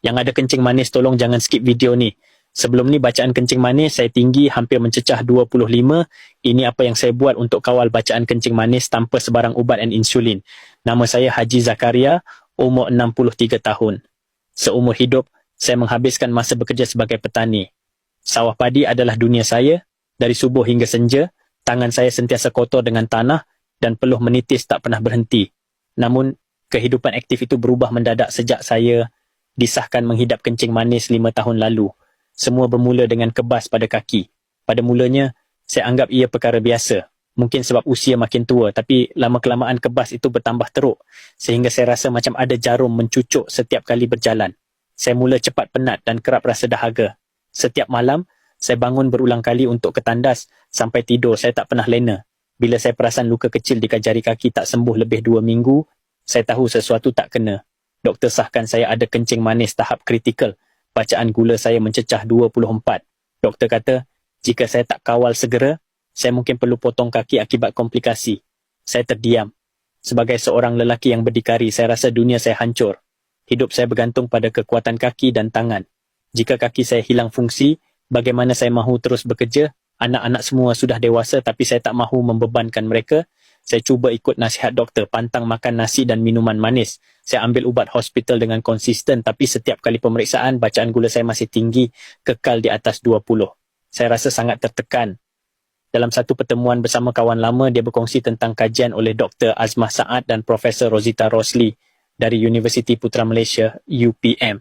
Yang ada kencing manis, tolong jangan skip video ni. Sebelum ni bacaan kencing manis saya tinggi hampir mencecah 25. Ini apa yang saya buat untuk kawal bacaan kencing manis tanpa sebarang ubat dan insulin. Nama saya Haji Zakaria, umur 63 tahun. Seumur hidup, saya menghabiskan masa bekerja sebagai petani. Sawah padi adalah dunia saya. Dari subuh hingga senja, tangan saya sentiasa kotor dengan tanah dan peluh menitis tak pernah berhenti. Namun, kehidupan aktif itu berubah mendadak sejak saya disahkan menghidap kencing manis 5 tahun lalu. Semua bermula dengan kebas pada kaki. Pada mulanya, saya anggap ia perkara biasa. Mungkin sebab usia makin tua, tapi lama-kelamaan kebas itu bertambah teruk. Sehingga saya rasa macam ada jarum mencucuk setiap kali berjalan. Saya mula cepat penat dan kerap rasa dahaga. Setiap malam, saya bangun berulang kali untuk ke tandas. Sampai tidur, saya tak pernah lena. Bila saya perasan luka kecil di jari kaki tak sembuh lebih 2 minggu, saya tahu sesuatu tak kena. Doktor sahkan saya ada kencing manis tahap kritikal. Bacaan gula saya mencecah 24. Doktor kata, jika saya tak kawal segera, saya mungkin perlu potong kaki akibat komplikasi. Saya terdiam. Sebagai seorang lelaki yang berdikari, saya rasa dunia saya hancur. Hidup saya bergantung pada kekuatan kaki dan tangan. Jika kaki saya hilang fungsi, bagaimana saya mahu terus bekerja? Anak-anak semua sudah dewasa tapi saya tak mahu membebankan mereka. Saya cuba ikut nasihat doktor, pantang makan nasi dan minuman manis. Saya ambil ubat hospital dengan konsisten tapi setiap kali pemeriksaan, bacaan gula saya masih tinggi, kekal di atas 20. Saya rasa sangat tertekan. Dalam satu pertemuan bersama kawan lama, dia berkongsi tentang kajian oleh Dr. Azmah Saad dan Profesor Rosita Rosli dari Universiti Putra Malaysia, UPM.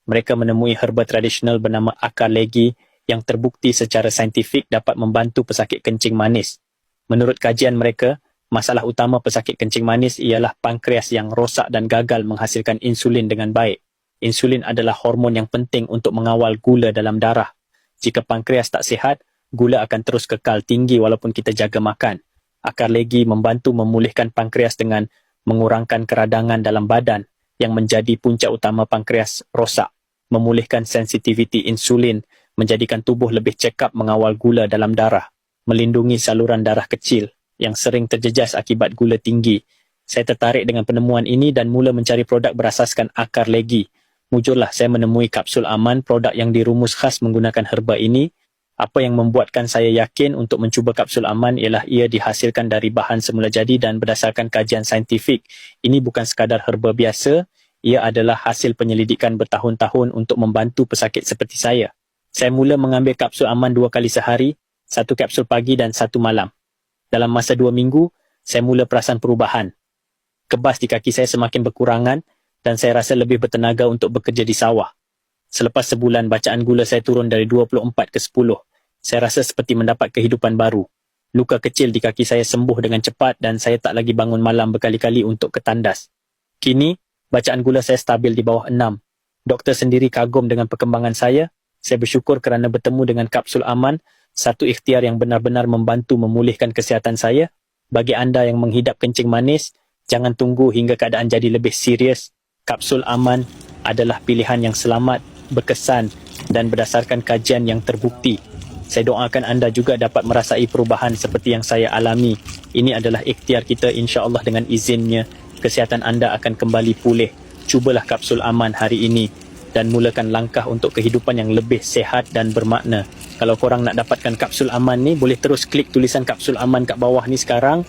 Mereka menemui herba tradisional bernama akar legi yang terbukti secara saintifik dapat membantu pesakit kencing manis. Menurut kajian mereka, masalah utama pesakit kencing manis ialah pankreas yang rosak dan gagal menghasilkan insulin dengan baik. Insulin adalah hormon yang penting untuk mengawal gula dalam darah. Jika pankreas tak sihat, gula akan terus kekal tinggi walaupun kita jaga makan. Akar legi membantu memulihkan pankreas dengan mengurangkan keradangan dalam badan yang menjadi punca utama pankreas rosak. Memulihkan sensitiviti insulin, menjadikan tubuh lebih cekap mengawal gula dalam darah. Melindungi saluran darah kecil yang sering terjejas akibat gula tinggi. Saya tertarik dengan penemuan ini dan mula mencari produk berasaskan akar legi. Mujurlah saya menemui kapsul aman, produk yang dirumus khas menggunakan herba ini. Apa yang membuatkan saya yakin untuk mencuba kapsul aman ialah ia dihasilkan dari bahan semula jadi dan berdasarkan kajian saintifik. Ini bukan sekadar herba biasa, ia adalah hasil penyelidikan bertahun-tahun untuk membantu pesakit seperti saya. Saya mula mengambil kapsul aman 2 kali sehari, 1 kapsul pagi dan 1 malam. Dalam masa 2 minggu, saya mula perasan perubahan. Kebas di kaki saya semakin berkurangan dan saya rasa lebih bertenaga untuk bekerja di sawah. Selepas sebulan, bacaan gula saya turun dari 24 ke 10. Saya rasa seperti mendapat kehidupan baru. Luka kecil di kaki saya sembuh dengan cepat dan saya tak lagi bangun malam berkali-kali untuk ke tandas. Kini, bacaan gula saya stabil di bawah 6. Doktor sendiri kagum dengan perkembangan saya. Saya bersyukur kerana bertemu dengan kapsul aman, satu ikhtiar yang benar-benar membantu memulihkan kesihatan saya. Bagi anda yang menghidap kencing manis, jangan tunggu hingga keadaan jadi lebih serius. Kapsul aman adalah pilihan yang selamat, berkesan dan berdasarkan kajian yang terbukti. Saya doakan anda juga dapat merasai perubahan seperti yang saya alami. Ini adalah ikhtiar kita, insya-Allah dengan izinnya, kesihatan anda akan kembali pulih. Cubalah kapsul aman hari ini dan mulakan langkah untuk kehidupan yang lebih sehat dan bermakna. Kalau korang nak dapatkan kapsul aman ni, boleh terus klik tulisan kapsul aman kat bawah ni sekarang.